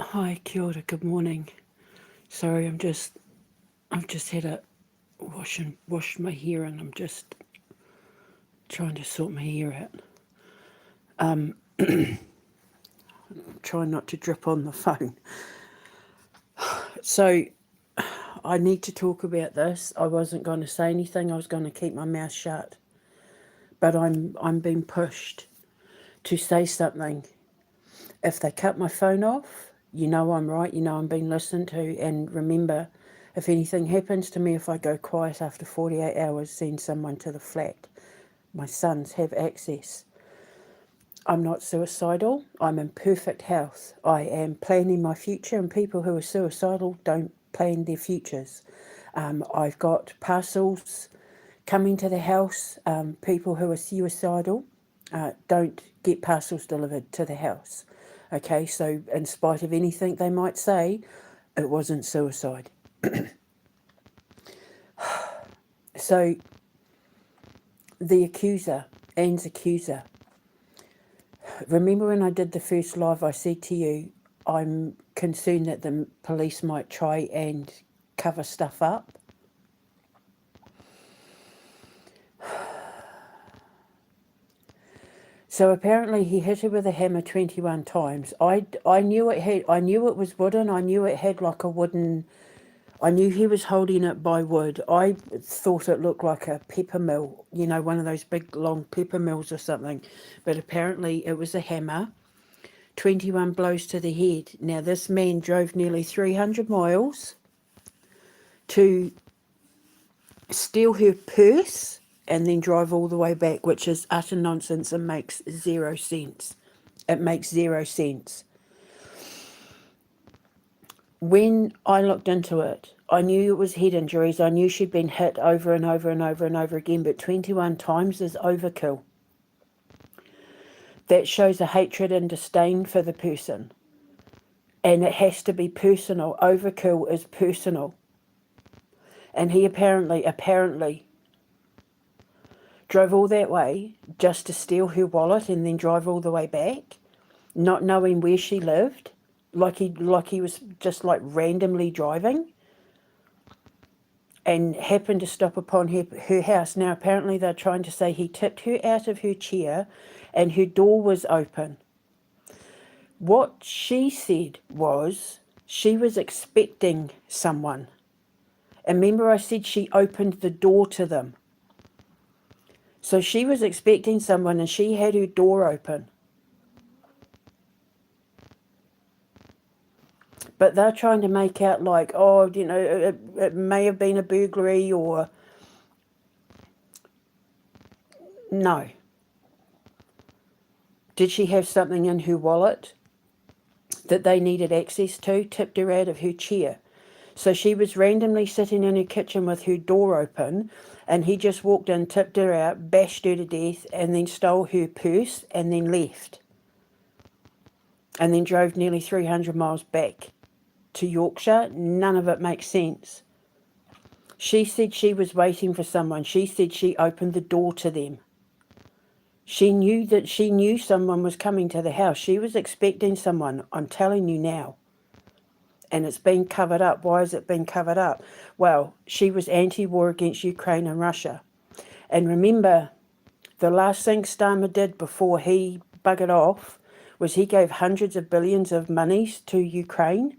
Hi, kia ora, good morning. Sorry, I've just had a washed my hair and I'm just trying to sort my hair out. Trying not to drip on the phone. So, I need to talk about this. I wasn't going to say anything. I was going to keep my mouth shut. But I'm being pushed to say something. If they cut my phone off, you know I'm right, you know I'm being listened to, and remember, if anything happens to me, if I go quiet after 48 hours, send someone to the flat. My sons have access. I'm not suicidal. I'm in perfect health. I am planning my future, and people who are suicidal don't plan their futures. I've got parcels coming to the house. People who are suicidal don't get parcels delivered to the house. Okay, so in spite of anything they might say, it wasn't suicide. So the accuser, Anne's accuser. Remember when I did the first live, I said to you, I'm concerned that the police might try and cover stuff up. So apparently he hit her with a hammer 21 times. I knew it was wooden. I knew it had like a wooden. I knew he was holding it by wood. I thought it looked like a pepper mill, one of those big long pepper mills or something. But apparently it was a hammer. 21 blows to the head. Now this man drove nearly 300 miles to steal her purse and then drive all the way back, which is utter nonsense and makes 0 sense. It makes 0 sense. When I looked into it, I knew it was head injuries. I knew she'd been hit over and over and over and over again, but 21 times is overkill. That shows a hatred and disdain for the person. And it has to be personal. Overkill is personal. And he apparently drove all that way just to steal her wallet and then drive all the way back, not knowing where she lived, like he was just like randomly driving, and happened to stop upon her house. Now apparently they're trying to say he tipped her out of her chair and her door was open. What she said was she was expecting someone. And remember I said she opened the door to them. So she was expecting someone and she had her door open. But they're trying to make out like, it may have been a burglary or... No. Did she have something in her wallet that they needed access to? Tipped her out of her chair. So she was randomly sitting in her kitchen with her door open, and he just walked in, tipped her out, bashed her to death, and then stole her purse and then left. And then drove nearly 300 miles back to Yorkshire. None of it makes sense. She said she was waiting for someone. She said she opened the door to them. She knew someone was coming to the house. She was expecting someone. I'm telling you now. And it's been covered up. Why has it been covered up? Well, she was anti-war against Ukraine and Russia. And remember, the last thing Starmer did before he buggered off was he gave hundreds of billions of monies to Ukraine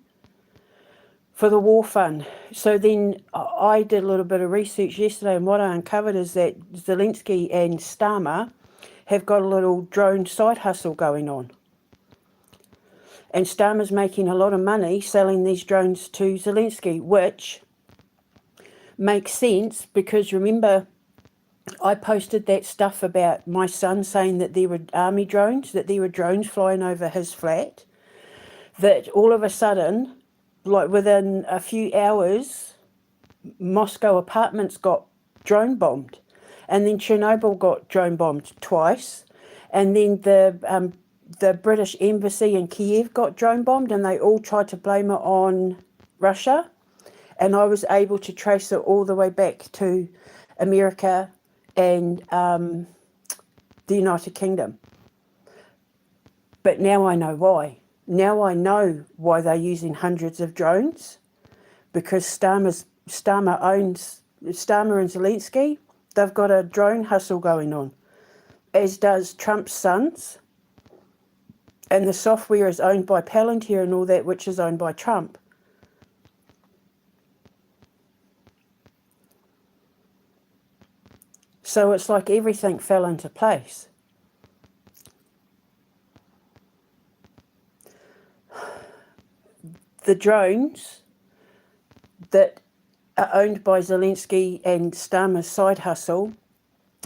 for the war fund. So then I did a little bit of research yesterday, and what I uncovered is that Zelensky and Starmer have got a little drone side hustle going on. And Starmer's making a lot of money selling these drones to Zelensky, which makes sense because remember, I posted that stuff about my son saying that there were army drones, that there were drones flying over his flat, that all of a sudden, like within a few hours, Moscow apartments got drone bombed. And then Chernobyl got drone bombed twice. And then the British embassy in Kiev got drone bombed, and they all tried to blame it on Russia. And I was able to trace it all the way back to America and the United Kingdom. But now I know why. Now I know why they're using hundreds of drones, because Starmer and Zelensky, they've got a drone hustle going on, as does Trump's sons. And the software is owned by Palantir and all that, which is owned by Trump. So it's like everything fell into place. The drones that are owned by Zelensky and Starmer's side hustle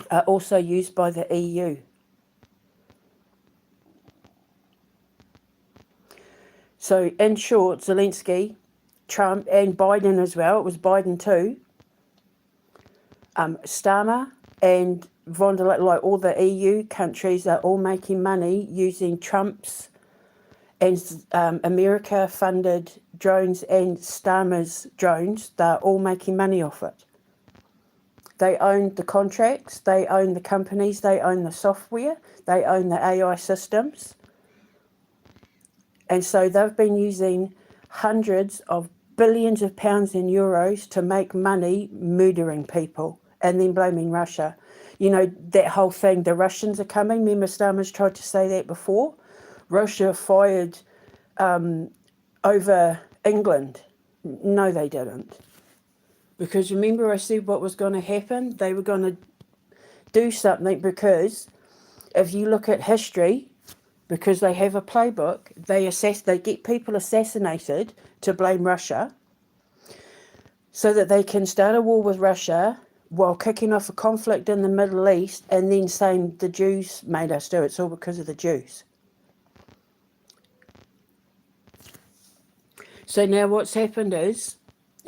are also used by the EU. So in short, Zelensky, Trump and Biden as well, it was Biden too, Starmer and von der Leyen, like all the EU countries, are all making money using Trump's and America-funded drones and Starmer's drones. They're all making money off it. They own the contracts, they own the companies, they own the software, they own the AI systems. And so they've been using hundreds of billions of pounds and euros to make money murdering people and then blaming Russia. You know, that whole thing, the Russians are coming. Remember, Starmer's tried to say that before? Russia fired over England. No, they didn't. Because remember I said what was going to happen? They were going to do something, because if you look at history, because they have a playbook, they get people assassinated to blame Russia so that they can start a war with Russia while kicking off a conflict in the Middle East and then saying the Jews made us do it. It's all because of the Jews. So now what's happened is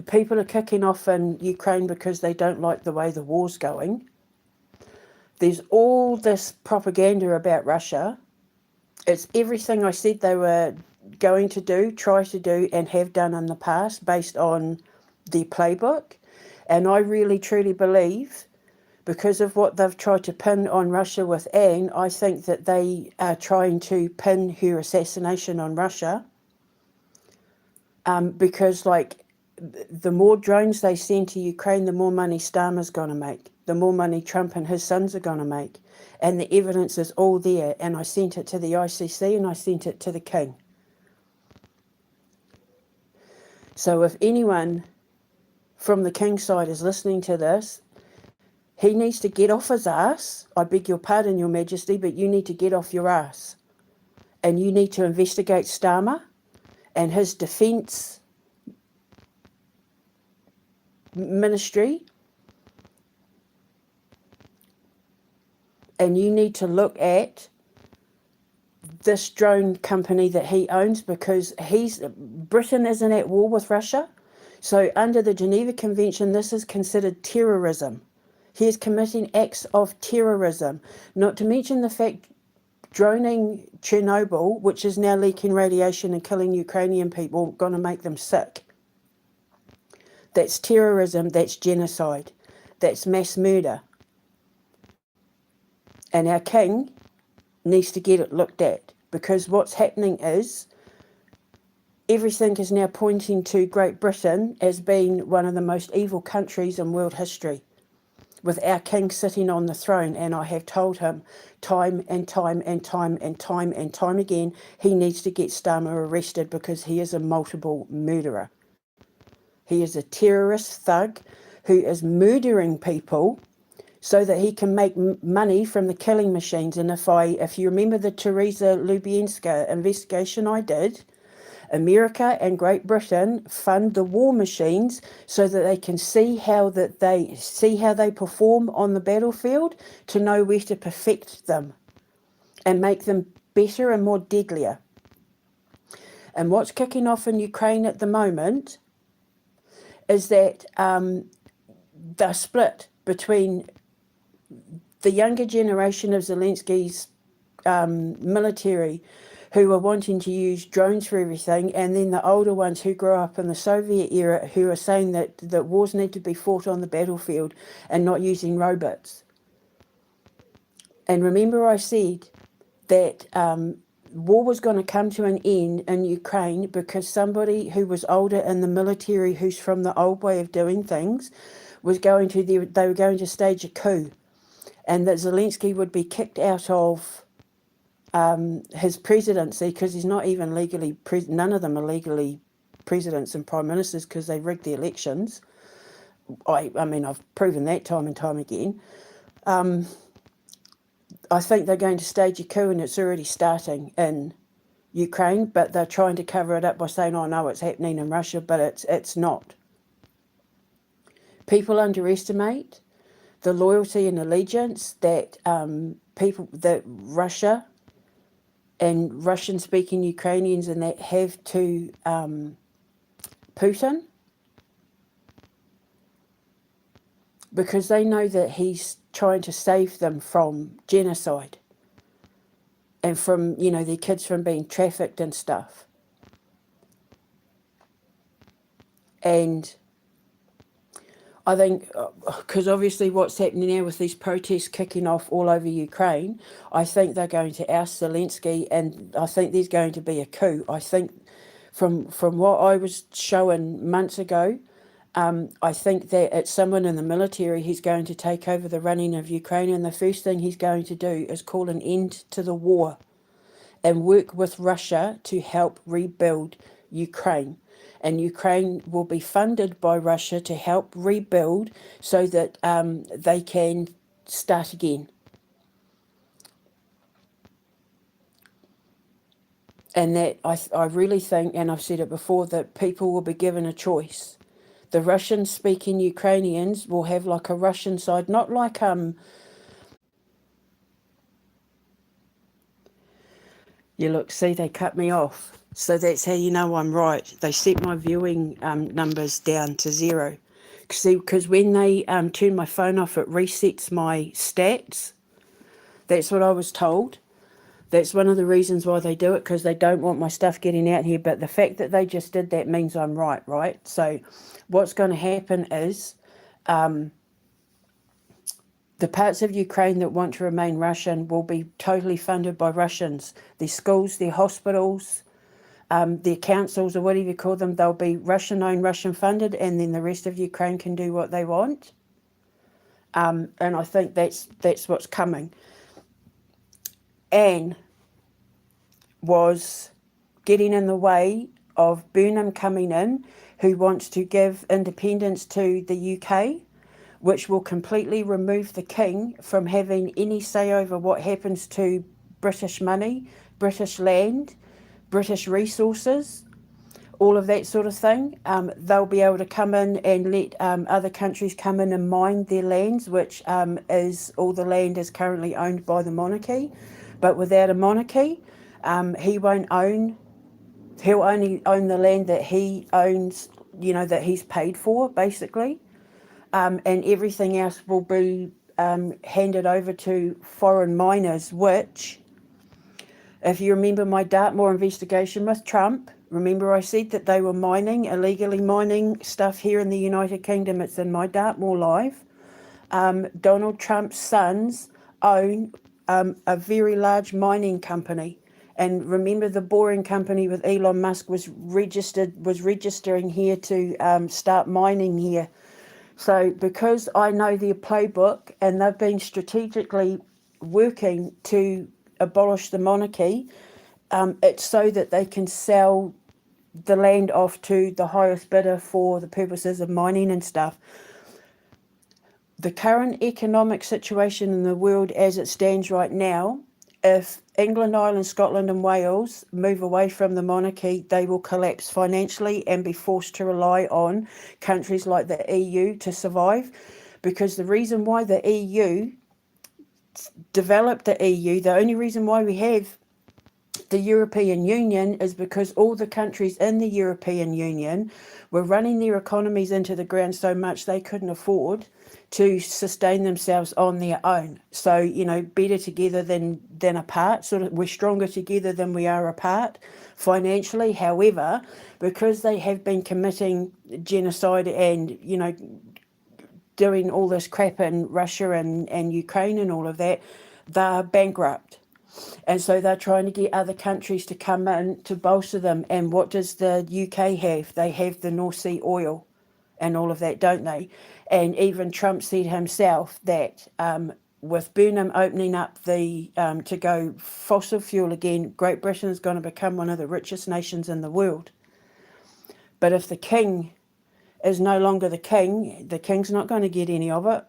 people are kicking off in Ukraine because they don't like the way the war's going. There's all this propaganda about Russia. It's everything I said they were going to do, try to do, and have done in the past based on the playbook. And I really, truly believe, because of what they've tried to pin on Russia with Anne, I think that they are trying to pin her assassination on Russia. Because, like, the more drones they send to Ukraine, the more money Starmer's going to make, the more money Trump and his sons are going to make. And the evidence is all there. And I sent it to the ICC and I sent it to the King. So if anyone from the King's side is listening to this, he needs to get off his ass. I beg your pardon, Your Majesty, but you need to get off your ass. And you need to investigate Starmer and his defence ministry. And you need to look at this drone company that he owns, because Britain isn't at war with Russia. So under the Geneva Convention, this is considered terrorism. He is committing acts of terrorism. Not to mention the fact droning Chernobyl, which is now leaking radiation and killing Ukrainian people, going to make them sick. That's terrorism, that's genocide, that's mass murder. And our King needs to get it looked at, because what's happening is everything is now pointing to Great Britain as being one of the most evil countries in world history, with our King sitting on the throne. And I have told him time and time and time and time and time again, he needs to get Starmer arrested, because he is a multiple murderer. He is a terrorist thug who is murdering people so that he can make money from the killing machines. And if you remember the Teresa Lubyanska investigation I did, America and Great Britain fund the war machines so that they can see how they perform on the battlefield, to know where to perfect them and make them better and more deadlier. And what's kicking off in Ukraine at the moment is that they're split between the younger generation of Zelensky's military, who are wanting to use drones for everything, and then the older ones who grew up in the Soviet era, who are saying that wars need to be fought on the battlefield and not using robots. And remember I said that war was going to come to an end in Ukraine because somebody who was older in the military, who's from the old way of doing things, they were going to stage a coup, and that Zelensky would be kicked out of his presidency because he's not even legally none of them are legally presidents and prime ministers because they rigged the elections. I mean, I've proven that time and time again. I think they're going to stage a coup, and it's already starting in Ukraine, but they're trying to cover it up by saying, oh no, it's happening in Russia, but it's not. People underestimate the loyalty and allegiance that that Russia and Russian-speaking Ukrainians and that have to Putin, because they know that he's trying to save them from genocide and from, their kids from being trafficked and stuff. And I think, because obviously what's happening now with these protests kicking off all over Ukraine, I think they're going to oust Zelensky, and I think there's going to be a coup. I think from what I was shown months ago, I think that it's someone in the military who's going to take over the running of Ukraine, and the first thing he's going to do is call an end to the war and work with Russia to help rebuild Ukraine. And Ukraine will be funded by Russia to help rebuild so that they can start again. And that I really think, and I've said it before, that people will be given a choice. The Russian-speaking Ukrainians will have like a Russian side, not like you look, see, they cut me off. So that's how you know I'm right. They set my viewing numbers down to 0. See, because when they turn my phone off, it resets my stats. That's what I was told. That's one of the reasons why they do it, because they don't want my stuff getting out here. But the fact that they just did that means I'm right? So what's going to happen is the parts of Ukraine that want to remain Russian will be totally funded by Russians. Their schools, their hospitals, their councils, or whatever you call them, they'll be Russian-owned, Russian-funded, and then the rest of Ukraine can do what they want. And I think that's what's coming. Anne was getting in the way of Burnham coming in, who wants to give independence to the UK, which will completely remove the King from having any say over what happens to British money, British land, British resources, all of that sort of thing. They'll be able to come in and let other countries come in and mine their lands, which is all the land is currently owned by the monarchy. But without a monarchy, he won't own, he'll only own the land that he owns, that he's paid for, basically. And everything else will be handed over to foreign miners, which, if you remember my Dartmoor investigation with Trump, remember I said that they were illegally mining stuff here in the United Kingdom. It's in my Dartmoor Live. Donald Trump's sons own a very large mining company. And remember, the Boring Company with Elon Musk was registering here to start mining here. So because I know their playbook, and they've been strategically working to abolish the monarchy, it's so that they can sell the land off to the highest bidder for the purposes of mining and stuff. The current economic situation in the world as it stands right now, if England, Ireland, Scotland and Wales move away from the monarchy, they will collapse financially and be forced to rely on countries like the EU to survive. Because the reason why the EU developed the EU, the only reason why we have the European Union, is because all the countries in the European Union were running their economies into the ground so much they couldn't afford to sustain themselves on their own. So, better together than apart. Sort of, we're stronger together than we are apart financially. However, because they have been committing genocide and, doing all this crap in Russia and Ukraine and all of that, they're bankrupt. And so they're trying to get other countries to come in to bolster them. And what does the UK have? They have the North Sea oil and all of that, don't they? And even Trump said himself that with Burnham opening up the to go fossil fuel again, Great Britain is going to become one of the richest nations in the world. But if the king is no longer the king's not going to get any of it.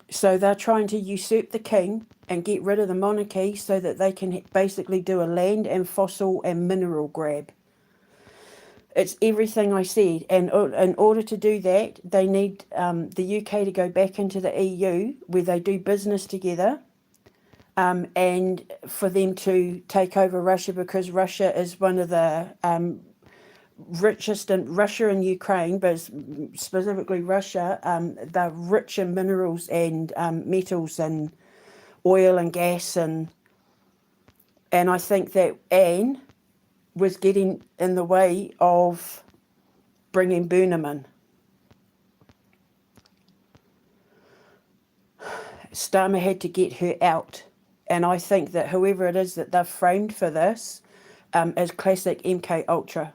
So they're trying to usurp the king and get rid of the monarchy so that they can basically do a land and fossil and mineral grab. It's everything I said. And in order to do that, they need the UK to go back into the EU where they do business together, and for them to take over Russia, because Russia is one of the richest, in Russia and Ukraine, but specifically Russia, they're rich in minerals and metals and oil and gas, and I think that Anne was getting in the way of bringing Burnham in. Starmer had to get her out, and I think that whoever it is that they've framed for this is classic MK Ultra.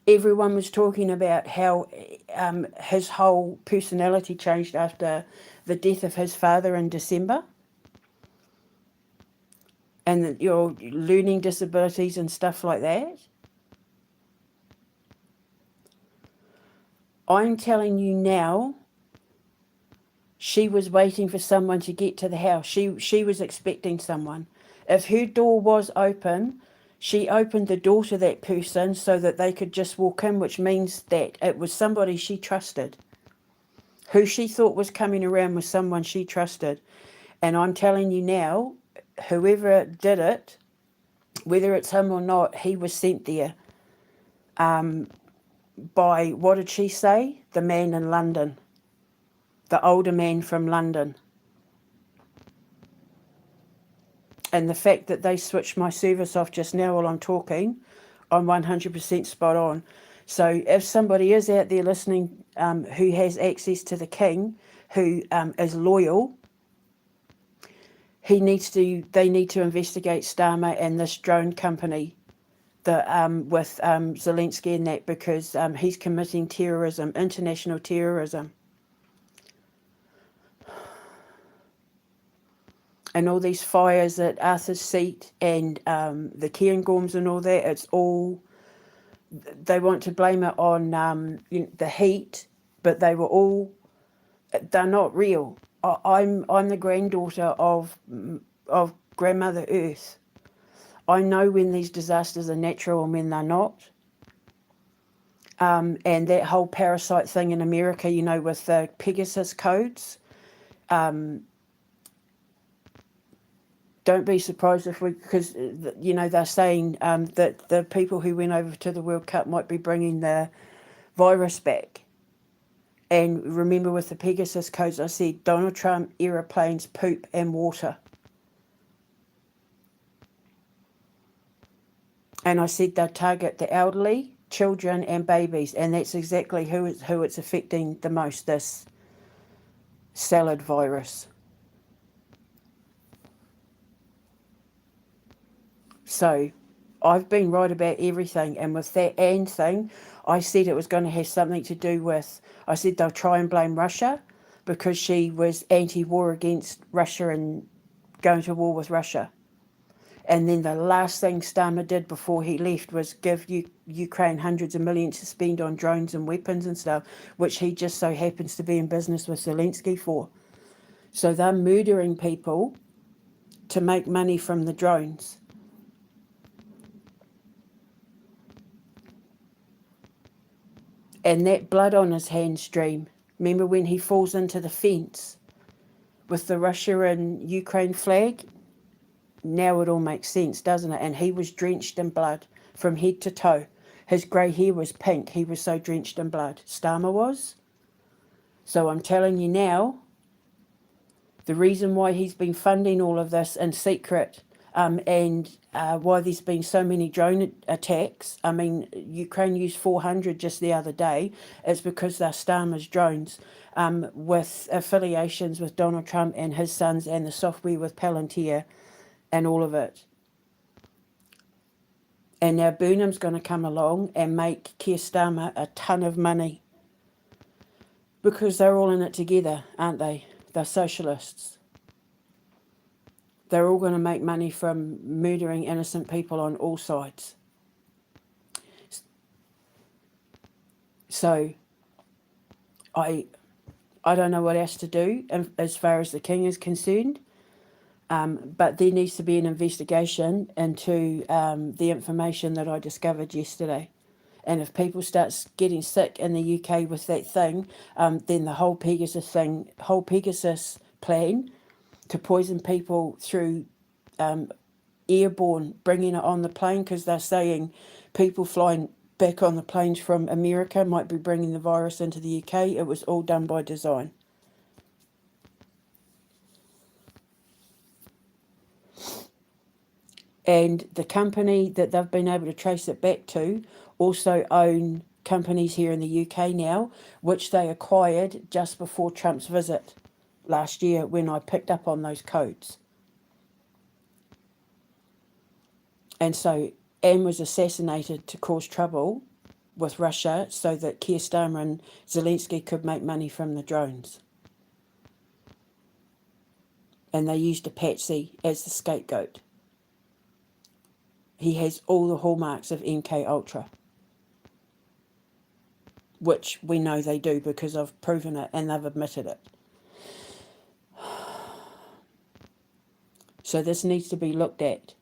Everyone was talking about how his whole personality changed after the death of his father in December, and your learning disabilities and stuff like that. I'm telling you now, she was waiting for someone to get to the house. She was expecting someone. If her door was open, she opened the door to that person so that they could just walk in, which means that it was somebody she trusted. Who she thought was coming around was someone she trusted. And I'm telling you now, whoever did it, whether it's him or not, he was sent there by, what did she say? The man in London. The older man from London. And the fact that they switched my service off just now while I'm talking, I'm 100% spot on. So if somebody is out there listening who has access to the king, who is loyal, they need to investigate Starmer and this drone company with Zelensky and that, because he's committing terrorism, international terrorism. And all these fires at Arthur's Seat and the Cairngorms and all that, it's all, they want to blame it on the heat, but they're not real. I'm the granddaughter of Grandmother Earth. I know when these disasters are natural and when they're not. And that whole parasite thing in America, with the Pegasus codes, don't be surprised because they're saying that the people who went over to the World Cup might be bringing the virus back. And remember, with the Pegasus codes, I said Donald Trump aeroplanes, poop and water. And I said they'll target the elderly, children and babies, and that's exactly who it's affecting the most, this salad virus. So I've been right about everything, and with that Anne thing, I said it was going to have something to do with, I said they'll try and blame Russia because she was anti-war against Russia and going to war with Russia. And then the last thing Starmer did before he left was give Ukraine hundreds of millions to spend on drones and weapons and stuff, which he just so happens to be in business with Zelensky for. So they're murdering people to make money from the drones. And that blood on his hands stream. Remember when he falls into the fence with the Russia and Ukraine flag? Now it all makes sense, doesn't it? And he was drenched in blood from head to toe. His grey hair was pink. He was so drenched in blood. Starmer was. So I'm telling you now, the reason why he's been funding all of this in secret and why there's been so many drone attacks. I mean, Ukraine used 400 just the other day. It's because they're Starmer's drones, with affiliations with Donald Trump and his sons, and the software with Palantir and all of it. And now Burnham's going to come along and make Keir Starmer a ton of money, because they're all in it together, aren't they? They're socialists. They're all going to make money from murdering innocent people on all sides. So I don't know what else to do as far as the king is concerned. But there needs to be an investigation into the information that I discovered yesterday. And if people start getting sick in the UK with that thing, then the whole Pegasus plan to poison people through airborne, bringing it on the plane, because they're saying people flying back on the planes from America might be bringing the virus into the UK. It was all done by design. And the company that they've been able to trace it back to also own companies here in the UK now, which they acquired just before Trump's visit last year, when I picked up on those codes. And so Anne was assassinated to cause trouble with Russia so that Keir Starmer and Zelensky could make money from the drones. And they used a patsy as the scapegoat. He has all the hallmarks of MK Ultra, which we know they do because I've proven it and they've admitted it. So this needs to be looked at.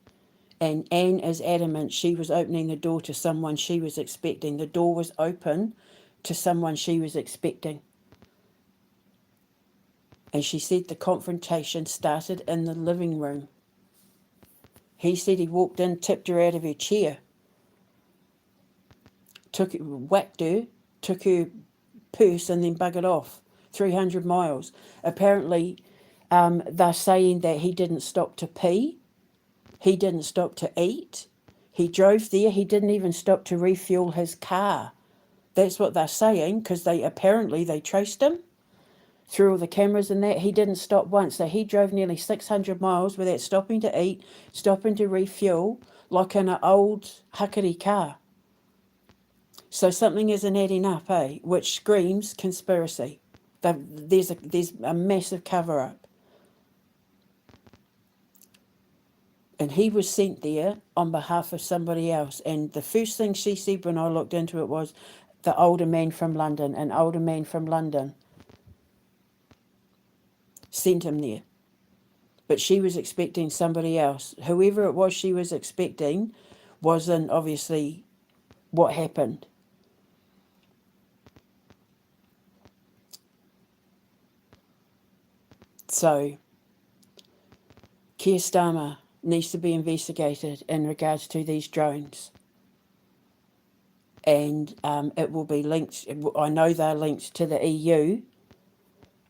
And Anne is adamant she was opening the door to someone she was expecting. The door was open to someone she was expecting. And she said the confrontation started in the living room. He said he walked in, tipped her out of her chair, whacked her, took her purse and then buggered off 300 miles. Apparently, they're saying that he didn't stop to pee. He didn't stop to eat. He drove there. He didn't even stop to refuel his car. That's what they're saying, because they traced him through all the cameras and that. He didn't stop once. So he drove nearly 600 miles without stopping to eat, stopping to refuel, like in an old huckety car. So something isn't adding up, which screams conspiracy. There's a massive cover-up. And he was sent there on behalf of somebody else. And the first thing she said when I looked into it was an older man from London sent him there. But she was expecting somebody else. Whoever it was she was expecting wasn't obviously what happened. So Keir Starmer needs to be investigated in regards to these drones. And it will be linked. I know they're linked to the EU.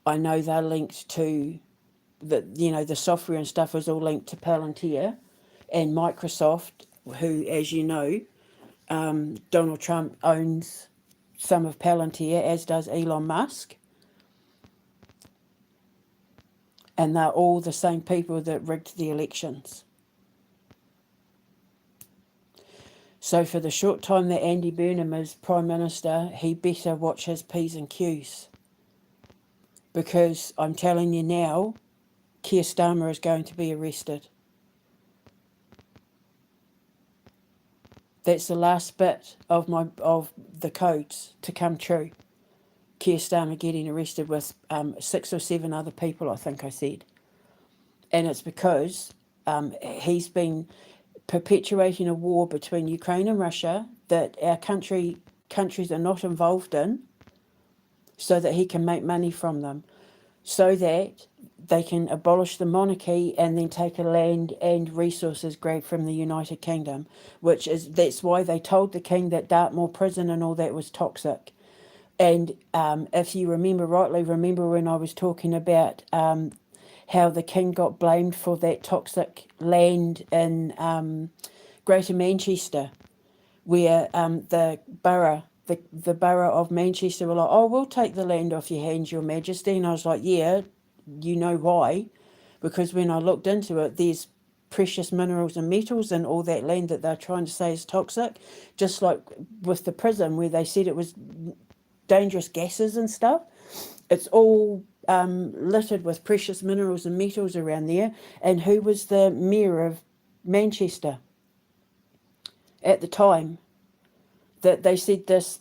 I know they're linked to the software and stuff is all linked to Palantir and Microsoft, who, as you know, Donald Trump owns some of Palantir, as does Elon Musk. And they're all the same people that rigged the elections. So for the short time that Andy Burnham is Prime Minister, he better watch his P's and Q's. Because I'm telling you now, Keir Starmer is going to be arrested. That's the last bit of the codes to come true. Keir Starmer getting arrested with 6 or 7 other people, I think I said. And it's because he's been perpetuating a war between Ukraine and Russia that our countries are not involved in, so that he can make money from them, so that they can abolish the monarchy and then take a land and resources grab from the United Kingdom, that's why they told the king that Dartmoor prison and all that was toxic. And if you remember rightly, remember when I was talking about how the king got blamed for that toxic land in Greater Manchester, where the borough, the borough of Manchester were like, oh, we'll take the land off your hands, Your Majesty. And I was like, yeah, you know why? Because when I looked into it, there's precious minerals and metals in all that land that they're trying to say is toxic, just like with the prison where they said it was dangerous gases and stuff. It's all littered with precious minerals and metals around there. And who was the mayor of Manchester at the time that they said this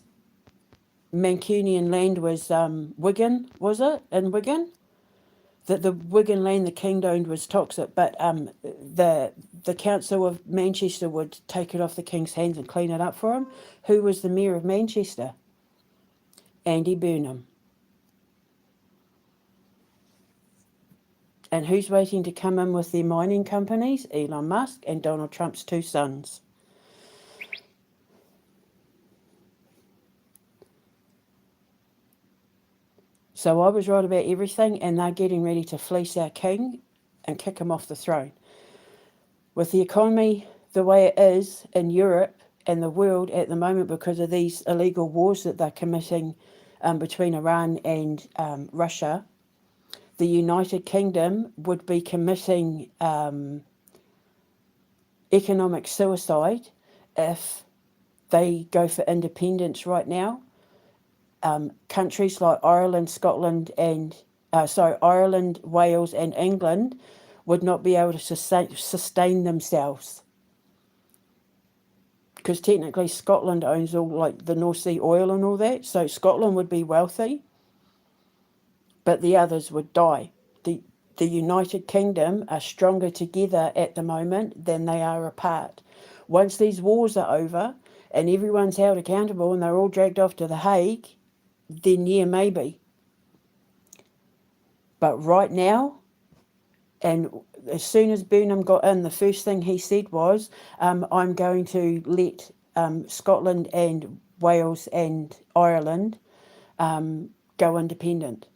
Mancunian land was Wigan, was it? In Wigan? That the Wigan land the king owned was toxic, but the council of Manchester would take it off the king's hands and clean it up for him. Who was the mayor of Manchester? Andy Burnham. And who's waiting to come in with their mining companies? Elon Musk and Donald Trump's two sons. So I was right about everything, and they're getting ready to fleece our king and kick him off the throne. With the economy the way it is in Europe and the world at the moment because of these illegal wars that they're committing between Iran and Russia, the United Kingdom would be committing economic suicide if they go for independence right now. Countries like Ireland, Scotland, and Ireland, Wales, and England would not be able to sustain themselves, because technically Scotland owns all like the North Sea oil and all that. So Scotland would be wealthy, but the others would die. The United Kingdom are stronger together at the moment than they are apart. Once these wars are over and everyone's held accountable and they're all dragged off to The Hague, then yeah, maybe. But right now, and as soon as Burnham got in, the first thing he said was, I'm going to let Scotland and Wales and Ireland go independent.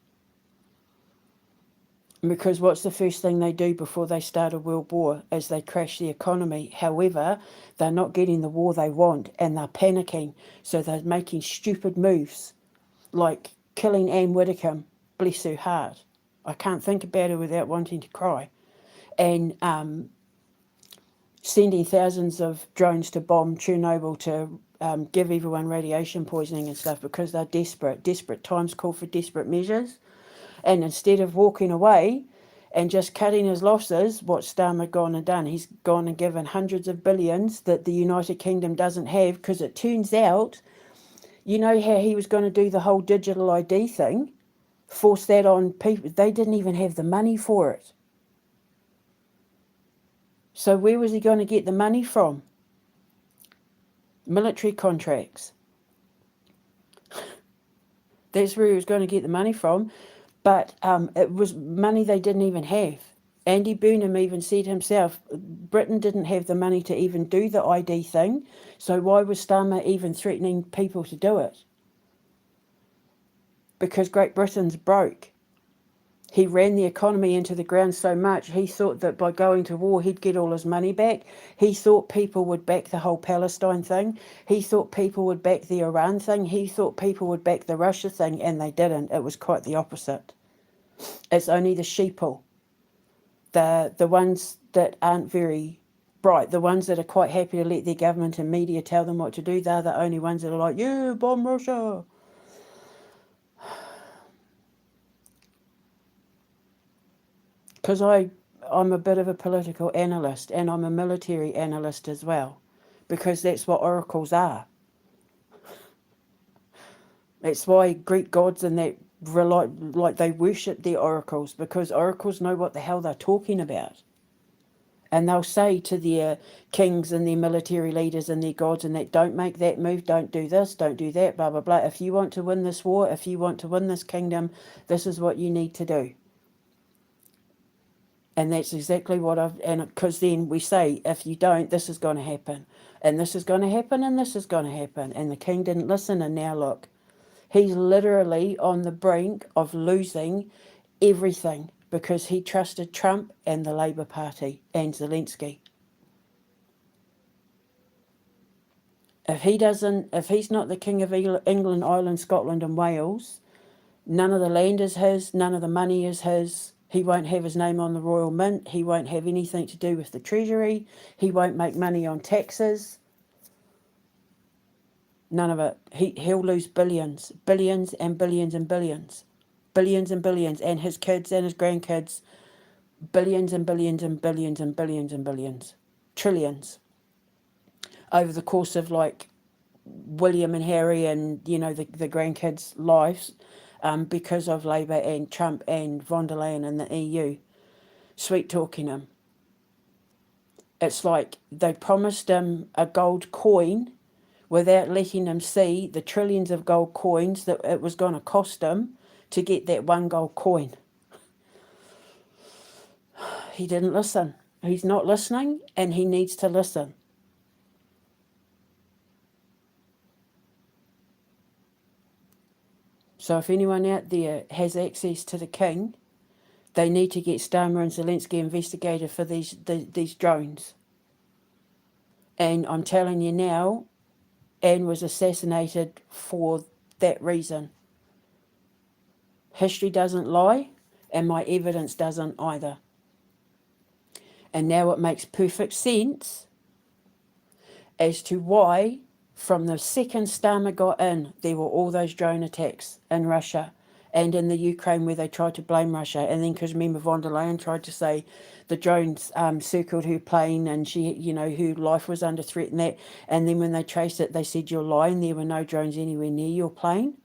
Because what's the first thing they do before they start a world war is they crash the economy. However, they're not getting the war they want and they're panicking. So they're making stupid moves like killing Anne Widdecome, bless her heart. I can't think about her without wanting to cry. And sending thousands of drones to bomb Chernobyl to give everyone radiation poisoning and stuff because they're desperate. Desperate times call for desperate measures. And instead of walking away and just cutting his losses, what Starmer gone and done, he's gone and given hundreds of billions that the United Kingdom doesn't have, because it turns out, you know how he was going to do the whole digital ID thing, force that on people. They didn't even have the money for it. So where was he going to get the money from? Military contracts. That's where he was going to get the money from. But it was money they didn't even have. Andy Burnham even said himself, Britain didn't have the money to even do the ID thing, so why was Starmer even threatening people to do it? Because Great Britain's broke. He ran the economy into the ground so much, he thought that by going to war he'd get all his money back. He thought people would back the whole Palestine thing. He thought people would back the Iran thing. He thought people would back the Russia thing, and they didn't. It was quite the opposite. It's only the sheeple, the ones that aren't very bright, the ones that are quite happy to let their government and media tell them what to do. They're the only ones that are like, yeah, bomb Russia. Because I'm a bit of a political analyst, and I'm a military analyst as well, because that's what oracles are. That's why Greek gods and that like they worship their oracles, because oracles know what the hell they're talking about. And they'll say to their kings and their military leaders and their gods and that, don't make that move, don't do this, don't do that, blah, blah, blah. If you want to win this war, if you want to win this kingdom, this is what you need to do. And that's exactly what and because then we say, if you don't, this is going to happen. And this is going to happen, and this is going to happen. And the king didn't listen, and now look. He's literally on the brink of losing everything. because he trusted Trump and the Labour Party and Zelensky. If he's not the King of England, Ireland, Scotland and Wales, none of the land is his, none of the money is his. He won't have his name on the Royal Mint. He won't have anything to do with the Treasury. He won't make money on taxes. None of it. He'll lose billions, billions and billions and billions. Billions and billions, and his kids and his grandkids, billions and billions and billions and billions and billions. Trillions. Over the course of like William and Harry and, you know, the grandkids' lives, because of Labour and Trump and von der Leyen and the EU sweet talking him. It's like they promised him a gold coin without letting him see the trillions of gold coins that it was going to cost him to get that one gold coin. He didn't listen. He's not listening, and he needs to listen. So if anyone out there has access to the king, they need to get Starmer and Zelensky investigated for these drones. And I'm telling you now, Anne was assassinated for that reason. History doesn't lie, and my evidence doesn't either. And now it makes perfect sense as to why, from the second Starmer got in, there were all those drone attacks in Russia and in the Ukraine where they tried to blame Russia. And then, because remember, von der Leyen tried to say the drones circled her plane and she, you know, her life was under threat and that. And then when they traced it, they said, you're lying, there were no drones anywhere near your plane.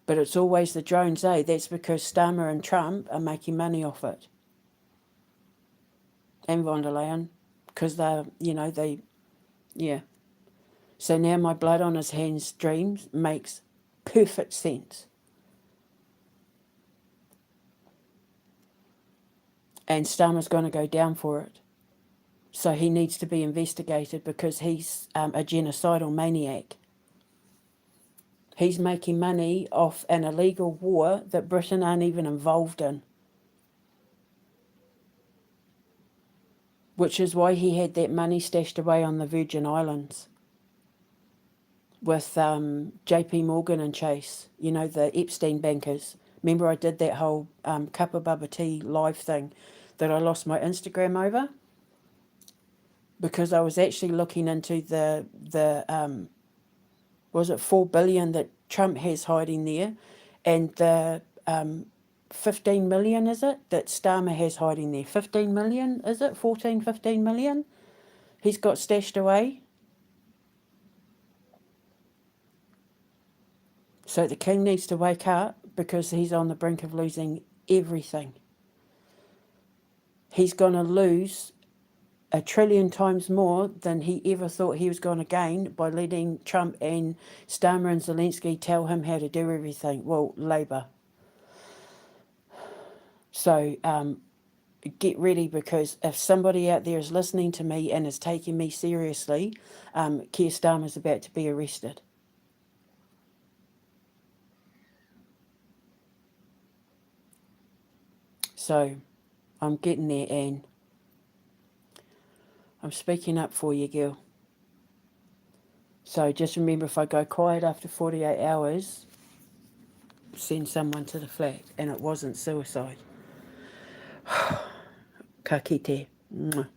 But it's always the drones, eh? That's because Starmer and Trump are making money off it. And von der Leyen, because they're, you know, yeah. So now my blood on his hands dreams makes perfect sense. And Starmer's going to go down for it. So he needs to be investigated because he's a genocidal maniac. He's making money off an illegal war that Britain aren't even involved in. Which is why he had that money stashed away on the Virgin Islands with JP Morgan and Chase, you know, the Epstein bankers. Remember I did that whole cup of bubba tea live thing that I lost my Instagram over? Because I was actually looking into the was it 4 billion that Trump has hiding there, and the 15 million, is it, that Starmer has hiding there? 15 million, is it? 14, 15 million? He's got stashed away. So the king needs to wake up because he's on the brink of losing everything. He's going to lose 1 trillion times more than he ever thought he was going to gain by letting Trump and Starmer and Zelensky tell him how to do everything. Well, Labour. So get ready, because if somebody out there is listening to me and is taking me seriously, Keir Starmer's about to be arrested. So I'm getting there, Anne. I'm speaking up for you, girl. So just remember, if I go quiet after 48 hours, send someone to the flat, and it wasn't suicide. Ka kite. Mwah.